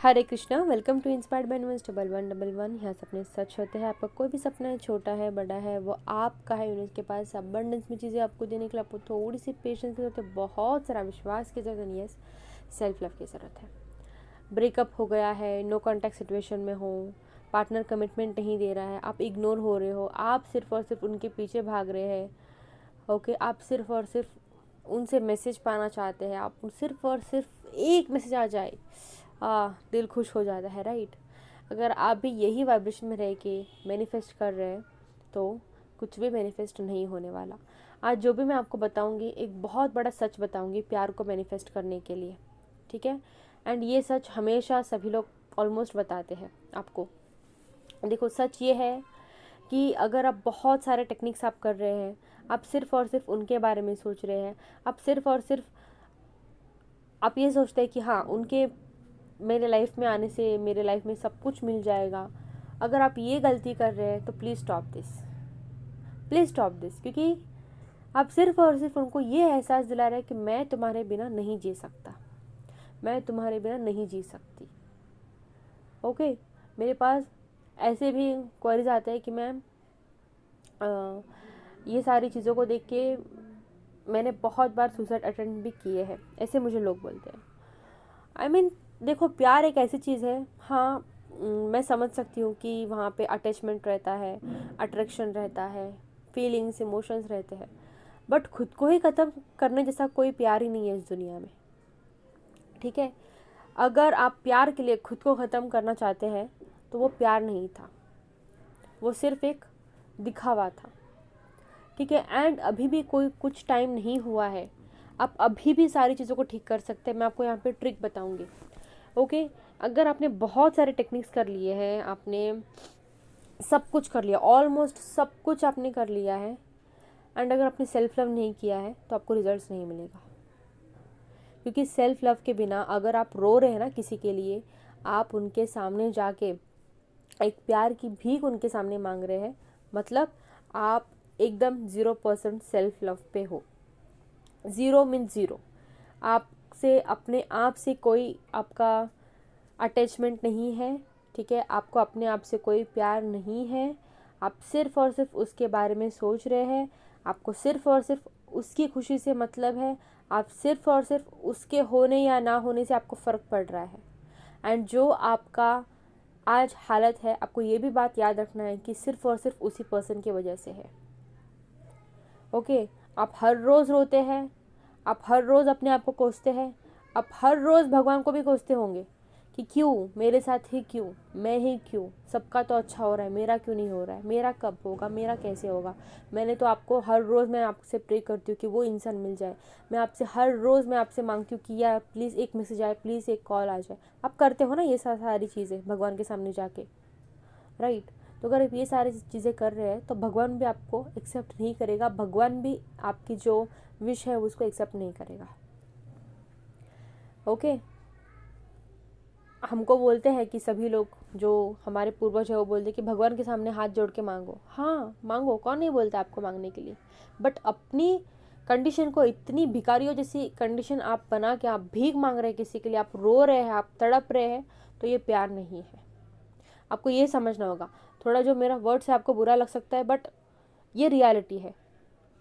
Hare Krishna, welcome to inspired by universe 1111। यहाँ सपने सच होते हैं। आपका कोई भी सपना है, छोटा है बड़ा है, वो आपका है। यूनिवर्स के पास अबंडेंस में चीज़ें आपको देने के लिए आपको थोड़ी सी पेशेंस की जरूरत है, बहुत सारा विश्वास की जरूरत है, यस सेल्फ लव की ज़रूरत है। ब्रेकअप हो गया है, नो कॉन्टैक्ट सिचुएशन में हो, पार्टनर कमिटमेंट नहीं दे रहा है, आप इग्नोर हो रहे हो, आप सिर्फ और सिर्फ उनके पीछे भाग रहे हैं, ओके, आप सिर्फ और सिर्फ उनसे मैसेज पाना चाहते हैं, आप सिर्फ और सिर्फ एक मैसेज आ जाए दिल खुश हो जाता है, राइट। अगर आप भी यही वाइब्रेशन में रह के मैनिफेस्ट कर रहे हैं तो कुछ भी मैनिफेस्ट नहीं होने वाला। आज जो भी मैं आपको बताऊंगी, एक बहुत बड़ा सच बताऊंगी प्यार को मैनिफेस्ट करने के लिए, ठीक है। एंड ये सच हमेशा सभी लोग ऑलमोस्ट बताते हैं आपको। देखो, सच ये है कि अगर आप बहुत सारे टेक्निक्स आप कर रहे हैं, आप सिर्फ और सिर्फ उनके बारे में सोच रहे हैं, आप सिर्फ और सिर्फ आप ये सोचते हैं कि हाँ, उनके मेरे लाइफ में आने से मेरे लाइफ में सब कुछ मिल जाएगा। अगर आप ये गलती कर रहे हैं तो please stop this, please stop this. क्योंकि आप सिर्फ और सिर्फ उनको ये एहसास दिला रहे हैं कि मैं तुम्हारे बिना नहीं जी सकता, मैं तुम्हारे बिना नहीं जी सकती। ओके, मेरे पास ऐसे भी क्वेरीज आते हैं कि मैम ये सारी चीज़ों को देख के मैंने बहुत बार सुसाइड अटेम्प्ट भी किए हैं, ऐसे मुझे लोग बोलते हैं। आई मीन देखो, प्यार एक ऐसी चीज़ है, हाँ मैं समझ सकती हूँ कि वहाँ पे अटैचमेंट रहता है, अट्रैक्शन रहता है, फीलिंग्स इमोशंस रहते हैं, बट खुद को ही ख़त्म करने जैसा कोई प्यार ही नहीं है इस दुनिया में, ठीक है। अगर आप प्यार के लिए खुद को ख़त्म करना चाहते हैं तो वो प्यार नहीं था, वो सिर्फ एक दिखावा था, ठीक है। एंड अभी भी कोई कुछ टाइम नहीं हुआ है, आप अभी भी सारी चीज़ों को ठीक कर सकते हैं। मैं आपको यहाँ पे ट्रिक बताऊँगी, ओके। अगर आपने बहुत सारे टेक्निक्स कर लिए हैं, आपने सब कुछ कर लिया, ऑलमोस्ट सब कुछ आपने कर लिया है, एंड अगर आपने सेल्फ लव नहीं किया है तो आपको रिजल्ट्स नहीं मिलेगा। क्योंकि सेल्फ लव के बिना अगर आप रो रहे हैं ना किसी के लिए, आप उनके सामने जाके एक प्यार की भीख उनके सामने मांग रहे हैं, मतलब आप एकदम 0% सेल्फ लव पे हो। 0 मीन्स 0। आपसे अपने आप से कोई आपका अटैचमेंट नहीं है, ठीक है। आपको अपने आप से कोई प्यार नहीं है, आप सिर्फ और सिर्फ उसके बारे में सोच रहे हैं, आपको सिर्फ और सिर्फ उसकी खुशी से मतलब है, आप सिर्फ और सिर्फ उसके होने या ना होने से आपको फ़र्क पड़ रहा है। एंड जो आपका आज हालत है, आपको ये भी बात याद रखना है कि सिर्फ और सिर्फ उसी पर्सन की वजह से है, ओके। आप हर रोज़ रोते हैं, आप हर रोज़ अपने आप को कोसते हैं, आप हर रोज़ भगवान को भी कोसते होंगे कि क्यों मेरे साथ ही, क्यों मैं ही, क्यों सबका तो अच्छा हो रहा है, मेरा क्यों नहीं हो रहा है, मेरा कब होगा, मेरा कैसे होगा। मैंने तो आपको हर रोज़ मैं आपसे प्रे करती हूँ कि वो इंसान मिल जाए, मैं आपसे हर रोज़ मैं आपसे मांगती हूँ कि यार प्लीज़ एक मैसेज आए, प्लीज़ एक कॉल आ जाए। आप करते हो ना ये सारी चीज़ें भगवान के सामने जाके, राइट। तो अगर आप ये सारी चीज़ें कर रहे हैं तो भगवान भी आपको एक्सेप्ट नहीं करेगा, भगवान भी आपकी जो विश है उसको एक्सेप्ट नहीं करेगा, ओके। हमको बोलते हैं कि सभी लोग जो हमारे पूर्वज है वो बोलते हैं कि भगवान के सामने हाथ जोड़ के मांगो। हाँ मांगो, कौन नहीं बोलता आपको मांगने के लिए, बट अपनी कंडीशन को इतनी भिखारियों जैसी कंडीशन आप बना के आप भीख मांग रहे हैं किसी के लिए, आप रो रहे हैं, आप तड़प रहे हैं, तो ये प्यार नहीं है। आपको ये समझना होगा। थोड़ा जो मेरा वर्ड से आपको बुरा लग सकता है, बट ये रियलिटी है,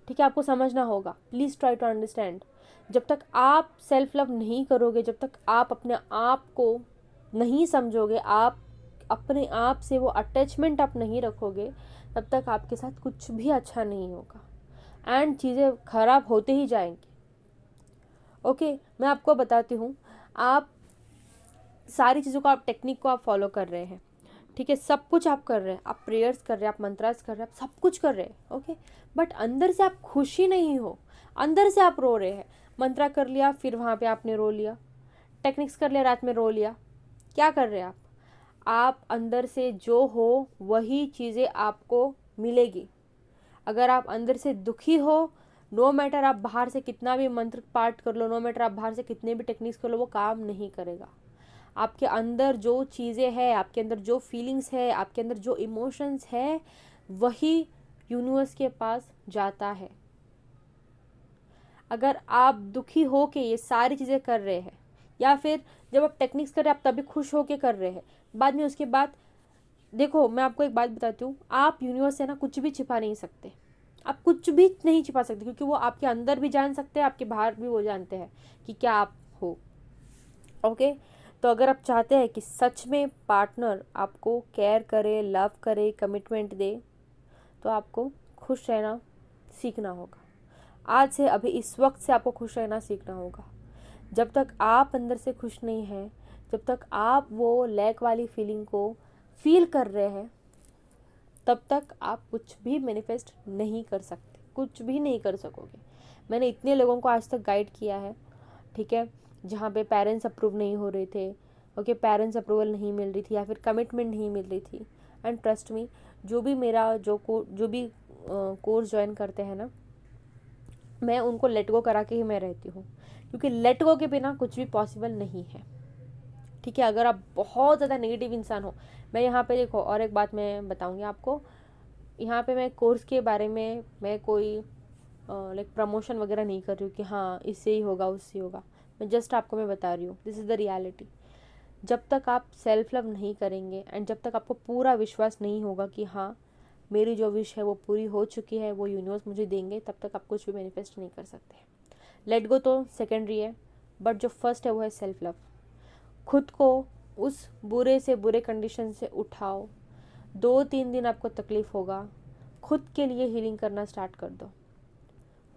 ठीक है। आपको समझना होगा, प्लीज़ ट्राई टू अंडरस्टैंड। जब तक आप सेल्फ लव नहीं करोगे, जब तक आप अपने आप को नहीं समझोगे, आप अपने आप से वो अटैचमेंट आप नहीं रखोगे, तब तक आपके साथ कुछ भी अच्छा नहीं होगा एंड चीज़ें खराब होते ही जाएंगी, ओके। मैं आपको बताती हूँ, आप सारी चीज़ों को, आप टेक्निक को आप फॉलो कर रहे हैं, ठीक है, सब कुछ आप कर रहे हैं, आप प्रेयर्स कर रहे हैं, आप मंत्रास कर रहे हैं, आप सब कुछ कर रहे हैं, ओके। बट अंदर से आप खुशी नहीं हो, अंदर से आप रो रहे हैं। मंत्रा कर लिया, फिर वहाँ पे आपने रो लिया, टेक्निक्स कर लिया, रात में रो लिया, क्या कर रहे हैं आप अंदर से जो हो वही चीज़ें आपको मिलेगी। अगर आप अंदर से दुखी हो, नो मैटर आप बाहर से कितना भी मंत्र पाठ कर लो, नो मैटर आप बाहर से कितने भी टेक्निक्स कर लो, वो काम नहीं करेगा। आपके अंदर जो चीज़ें हैं, आपके अंदर जो फीलिंग्स है, आपके अंदर जो इमोशंस है, वही यूनिवर्स के पास जाता है। अगर आप दुखी हो के ये सारी चीज़ें कर रहे हैं, या फिर जब आप टेक्निक्स कर रहे हैं आप तभी खुश होके कर रहे हैं, बाद में उसके बाद देखो मैं आपको एक बात बताती हूँ, आप यूनिवर्स से ना कुछ भी छिपा नहीं सकते, आप कुछ भी नहीं छिपा सकते, क्योंकि वो आपके अंदर भी जान सकते हैं, आपके बाहर भी वो जानते हैं कि क्या आप हो। ओके, तो अगर आप चाहते हैं कि सच में पार्टनर आपको केयर करे, लव करे, कमिटमेंट दे, तो आपको खुश रहना सीखना होगा। आज से, अभी इस वक्त से आपको खुश रहना सीखना होगा। जब तक आप अंदर से खुश नहीं हैं, जब तक आप वो लैक वाली फीलिंग को फील कर रहे हैं, तब तक आप कुछ भी मैनिफेस्ट नहीं कर सकते, कुछ भी नहीं कर सकोगे। मैंने इतने लोगों को आज तक गाइड किया है, ठीक है, जहाँ पे पेरेंट्स अप्रूव नहीं हो रहे थे, ओके, पेरेंट्स अप्रूवल नहीं मिल रही थी या फिर कमिटमेंट नहीं मिल रही थी। एंड ट्रस्ट मी, जो भी मेरा जो भी कोर्स ज्वाइन करते हैं ना, मैं उनको लेट गो करा के ही मैं रहती हूँ, क्योंकि लेट गो के बिना कुछ भी पॉसिबल नहीं है। ठीक है, अगर आप बहुत ज़्यादा नेगेटिव इंसान हो, मैं यहाँ पे देखो और एक बात मैं बताऊँगी आपको, यहाँ पे मैं कोर्स के बारे में मैं कोई लाइक प्रमोशन वगैरह नहीं कर रही हूँ कि हाँ इससे ही होगा उससे ही होगा, मैं जस्ट आपको मैं बता रही हूँ, दिस इज़ द रियलिटी। जब तक आप सेल्फ लव नहीं करेंगे एंड जब तक आपको पूरा विश्वास नहीं होगा कि हाँ मेरी जो विश है वो पूरी हो चुकी है, वो यूनिवर्स मुझे देंगे, तब तक आप कुछ भी मैनिफेस्ट नहीं कर सकते। लेट गो तो सेकेंडरी है, बट जो फर्स्ट है वो है सेल्फ लव। खुद को उस बुरे से बुरे कंडीशन से उठाओ। 2-3 दिन आपको तकलीफ़ होगा, खुद के लिए हीलिंग करना स्टार्ट कर दो,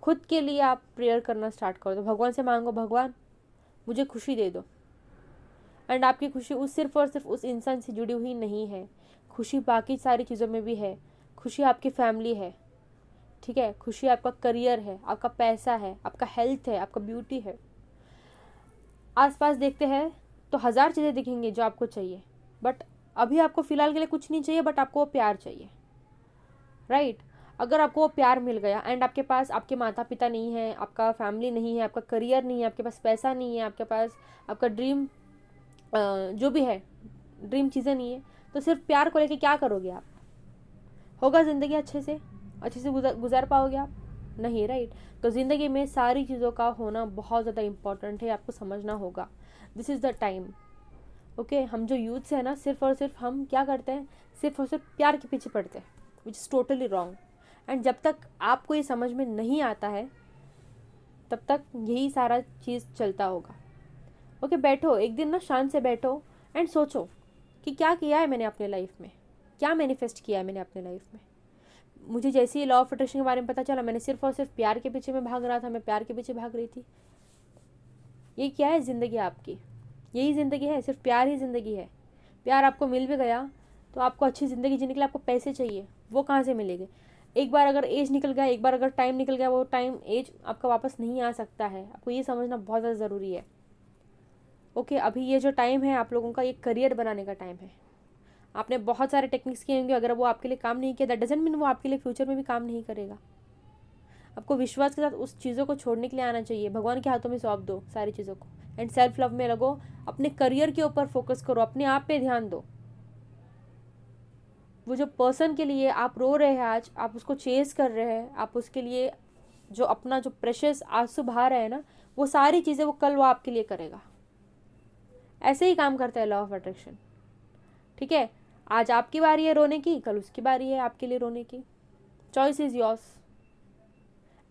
खुद के लिए आप प्रेयर करना स्टार्ट कर दो, भगवान से मांगो, भगवान मुझे खुशी दे दो। एंड आपकी खुशी उस सिर्फ और सिर्फ उस इंसान से जुड़ी हुई नहीं है, खुशी बाकी सारी चीज़ों में भी है। खुशी आपकी फैमिली है, ठीक है, खुशी आपका करियर है, आपका पैसा है, आपका हेल्थ है, आपका ब्यूटी है। आसपास देखते हैं तो 1000 चीज़ें दिखेंगी जो आपको चाहिए, बट अभी आपको फ़िलहाल के लिए कुछ नहीं चाहिए, बट आपको वो प्यार चाहिए, राइट। अगर आपको वो प्यार मिल गया एंड आपके पास आपके माता पिता नहीं है, आपका फैमिली नहीं है, आपका करियर नहीं है, आपके पास पैसा नहीं है, आपके पास आपका ड्रीम जो भी है, ड्रीम चीज़ें नहीं है, तो सिर्फ प्यार को लेके क्या करोगे आप? होगा ज़िंदगी अच्छे से गुजार पाओगे आप? नहीं, राइट। तो ज़िंदगी में सारी चीज़ों का होना बहुत ज़्यादा इम्पॉर्टेंट है, आपको समझना होगा। This is the time, okay. हम जो यूथ है ना, सिर्फ और सिर्फ हम क्या करते हैं, सिर्फ और सिर्फ प्यार के पीछे पड़ते हैं, which is totally wrong. And जब तक आपको ये समझ में नहीं आता है, तब तक यही सारा चीज़ चलता होगा। ओके, बैठो एक दिन ना, शांत से बैठो एंड सोचो कि क्या किया है मैंने अपने लाइफ में, क्या मैनिफेस्ट किया है मैंने अपने लाइफ में। मुझे जैसे ही लॉ ऑफ अट्रैक्शन के बारे में पता चला, मैंने सिर्फ और सिर्फ प्यार के पीछे मैं भाग रहा था, मैं प्यार के पीछे भाग रही थी। ये क्या है ज़िंदगी आपकी? यही ज़िंदगी है, सिर्फ प्यार ही ज़िंदगी है। प्यार आपको मिल भी गया तो आपको अच्छी ज़िंदगी जीने के लिए आपको पैसे चाहिए, वो कहाँ से मिलेंगे? एक बार अगर एज निकल गया, एक बार अगर टाइम निकल गया, वो टाइम एज आपका वापस नहीं आ सकता है। आपको ये समझना बहुत ज़्यादा ज़रूरी है। ओके, अभी ये जो टाइम है आप लोगों का, ये करियर बनाने का टाइम है। आपने बहुत सारे टेक्निक्स किए होंगे, अगर वो आपके लिए काम नहीं किया, दैट डजंट मीन वो आपके लिए फ्यूचर में भी काम नहीं करेगा। आपको विश्वास के साथ उस चीज़ों को छोड़ने के लिए आना चाहिए, भगवान के हाथों में सौंप दो सारी चीज़ों को एंड सेल्फ लव में लगो, अपने करियर के ऊपर फोकस करो, अपने आप पे ध्यान दो। वो जो पर्सन के लिए आप रो रहे हैं आज, आप उसको चेस कर रहे हैं, आप उसके लिए जो अपना जो प्रेशियस आंसू बहा रहे हैं ना, वो सारी चीज़ें वो कल वो आपके लिए करेगा। ऐसे ही काम करता है लॉ ऑफ अट्रैक्शन, ठीक है। आज आपकी बारी है रोने की, कल उसकी बारी है आपके लिए रोने की। Choice is yours.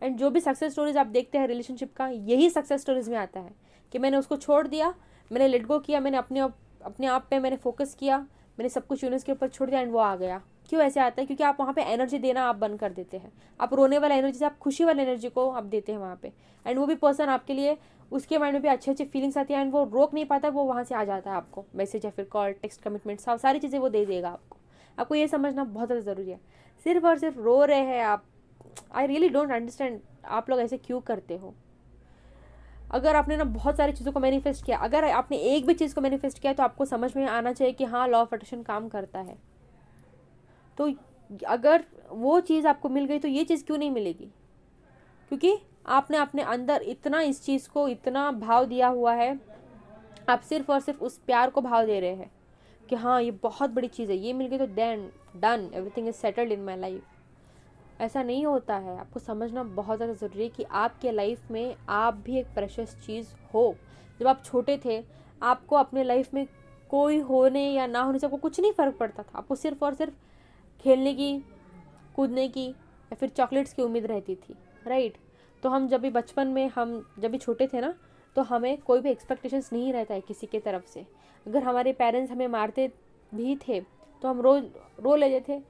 एंड जो भी सक्सेस स्टोरीज आप देखते हैं रिलेशनशिप का, यही सक्सेस स्टोरीज में आता है कि मैंने उसको छोड़ दिया, मैंने लेट गो किया, मैंने अपने आप पे मैंने फोकस किया, मैंने सब कुछ यूनिवर्स के ऊपर छोड़ दिया एंड वो आ गया। क्यों ऐसे आता है? क्योंकि आप वहाँ पे एनर्जी देना आप बंद कर देते हैं। आप रोने वाला एनर्जी से आप खुशी वाली एनर्जी को आप देते हैं वहाँ पे, एंड वो भी पर्सन आपके लिए, उसके माइंड में भी अच्छी अच्छी फीलिंग्स आती है एंड वो रोक नहीं पाता, वो वहाँ से आ जाता है आपको मैसेज या फिर कॉल, टेक्स्ट, कमिटमेंट, सारी चीज़ें वो दे देगा आपको। आपको ये समझना बहुत ज़्यादा ज़रूरी है। सिर्फ और सिर्फ रो रहे हैं आप, आई रियली डोंट अंडरस्टैंड आप लोग ऐसे क्यों करते हो। अगर आपने ना बहुत सारी चीज़ों को मैनिफेस्ट किया, अगर आपने एक भी चीज़ को मैनिफेस्ट किया, तो आपको समझ में आना चाहिए कि हाँ लॉ ऑफ अट्रैक्शन काम करता है। तो अगर वो चीज़ आपको मिल गई तो ये चीज़ क्यों नहीं मिलेगी? क्योंकि आपने अपने अंदर इतना इस चीज़ को इतना भाव दिया हुआ है, आप सिर्फ और सिर्फ उस प्यार को भाव दे रहे हैं कि हाँ ये बहुत बड़ी चीज़ है, ये मिल गई तो then done, everything is settled in my life. ऐसा नहीं होता है। आपको समझना बहुत ज़्यादा ज़रूरी है कि आपके लाइफ में आप भी एक प्रेशियस चीज़ हो। जब आप छोटे थे, आपको अपने लाइफ में कोई होने या ना होने से आपको कुछ नहीं फ़र्क पड़ता था। आपको सिर्फ और सिर्फ खेलने की, कूदने की या फिर चॉकलेट्स की उम्मीद रहती थी, राइट। तो हम जब भी बचपन में, हम जब भी छोटे थे ना, तो हमें कोई भी एक्सपेक्टेशंस नहीं रहता है किसी की तरफ से। अगर हमारे पेरेंट्स हमें मारते भी थे तो हम रो लेते थे,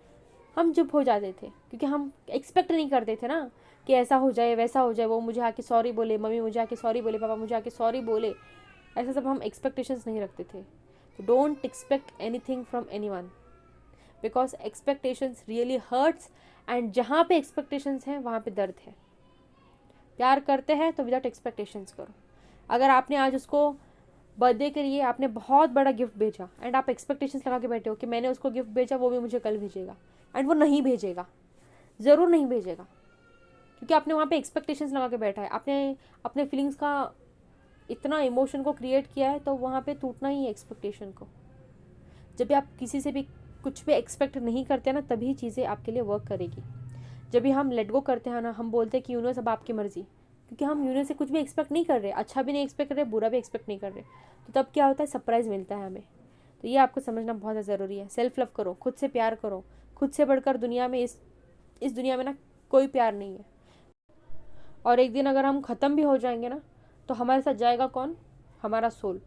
हम चुप हो जाते थे, क्योंकि हम एक्सपेक्ट नहीं करते थे ना कि ऐसा हो जाए, वैसा हो जाए, वो मुझे आके सॉरी बोले, मम्मी मुझे आके सॉरी बोले, पापा मुझे आके सॉरी बोले। ऐसा सब हम एक्सपेक्टेशंस नहीं रखते थे। Don't expect anything from anyone, because expectations really hurts, and जहाँ पे एक्सपेक्टेशंस हैं वहाँ पे दर्द है। प्यार करते हैं तो विदाउट एक्सपेक्टेशंस करो। अगर आपने आज उसको बर्थडे के लिए आपने बहुत बड़ा गिफ्ट भेजा एंड आप एक्सपेक्टेशंस लगा के बैठे हो कि मैंने उसको गिफ्ट भेजा, वो भी मुझे कल भेजेगा, एंड वो नहीं भेजेगा, ज़रूर नहीं भेजेगा, क्योंकि आपने वहाँ पे एक्सपेक्टेशंस लगा के बैठा है। आपने अपने फीलिंग्स का इतना इमोशन को क्रिएट किया है, तो वहाँ पे टूटना ही है एक्सपेक्टेशन को। जब भी आप किसी से भी कुछ भी एक्सपेक्ट नहीं करते ना, तभी चीज़ें आपके लिए वर्क करेगी। जब भी हम लेट गो करते हैं ना, हम बोलते हैं कि यूनिवर्स अब आपकी मर्जी, क्योंकि हम यूनिवर्स से कुछ भी एक्सपेक्ट नहीं कर रहे, अच्छा भी नहीं एक्सपेक्ट कर रहे, बुरा भी एक्सपेक्ट नहीं कर रहे। तो तब क्या होता है, सरप्राइज़ मिलता है हमें। तो ये आपको समझना बहुत ज़्यादा ज़रूरी है। सेल्फ लव करो, खुद से प्यार करो। खुद से बढ़कर दुनिया में, इस दुनिया में ना कोई प्यार नहीं है। और एक दिन अगर हम ख़त्म भी हो जाएंगे ना, तो हमारे साथ जाएगा कौन? हमारा सोल।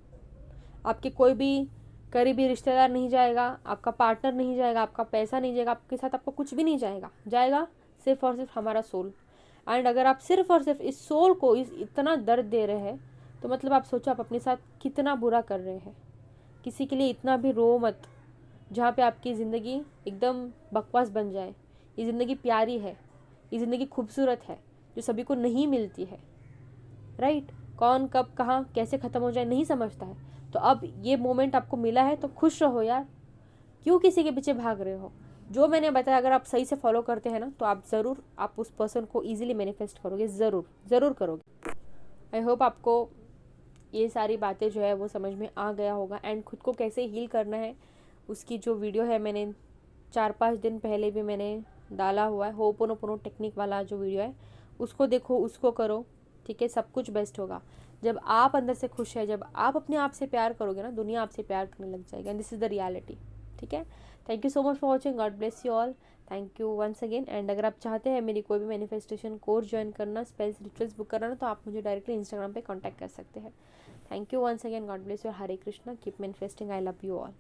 आपके कोई भी करीबी रिश्तेदार नहीं जाएगा, आपका पार्टनर नहीं जाएगा, आपका पैसा नहीं जाएगा, आपके साथ आपको कुछ भी नहीं जाएगा। जाएगा सिर्फ और सिर्फ हमारा सोल। एंड अगर आप सिर्फ और सिर्फ इस सोल को इतना दर्द दे रहे हैं, तो मतलब आप सोचो आप अपने साथ कितना बुरा कर रहे हैं। किसी के लिए इतना भी रो मत जहाँ पे आपकी ज़िंदगी एकदम बकवास बन जाए। ये ज़िंदगी प्यारी है, ये ज़िंदगी खूबसूरत है, जो सभी को नहीं मिलती है, राइट। कौन कब कहाँ कैसे ख़त्म हो जाए नहीं समझता है। तो अब ये मोमेंट आपको मिला है तो खुश रहो यार, क्यों किसी के पीछे भाग रहे हो। जो मैंने बताया अगर आप सही से फॉलो करते हैं ना, तो आप ज़रूर आप उस पर्सन को ईजिली मैनिफेस्ट करोगे, ज़रूर ज़रूर करोगे। आई होप आपको ये सारी बातें जो है वो समझ में आ गया होगा। एंड खुद को कैसे हील करना है, उसकी जो वीडियो है मैंने 4-5 दिन पहले भी मैंने डाला हुआ है। होपोनोपोनो टेक्निक वाला जो वीडियो है, उसको देखो, उसको करो, ठीक है। सब कुछ बेस्ट होगा। जब आप अंदर से खुश है, जब आप अपने आप से प्यार करोगे ना, दुनिया आपसे प्यार करने लग जाएगी। And this is the reality, ठीक है। Thank you so much for watching. God bless you all. Thank you once again. And अगर आप चाहते हैं मेरी कोई भी मैनिफेस्टेशन कोर्स ज्वाइन करना, स्पेल्स रिचुअल्स बुक करना, तो आप मुझे डायरेक्टली इंस्टाग्राम पे कांटेक्ट कर सकते हैं। Thank you once again. God bless you. Hare Krishna. Keep manifesting. I love you all.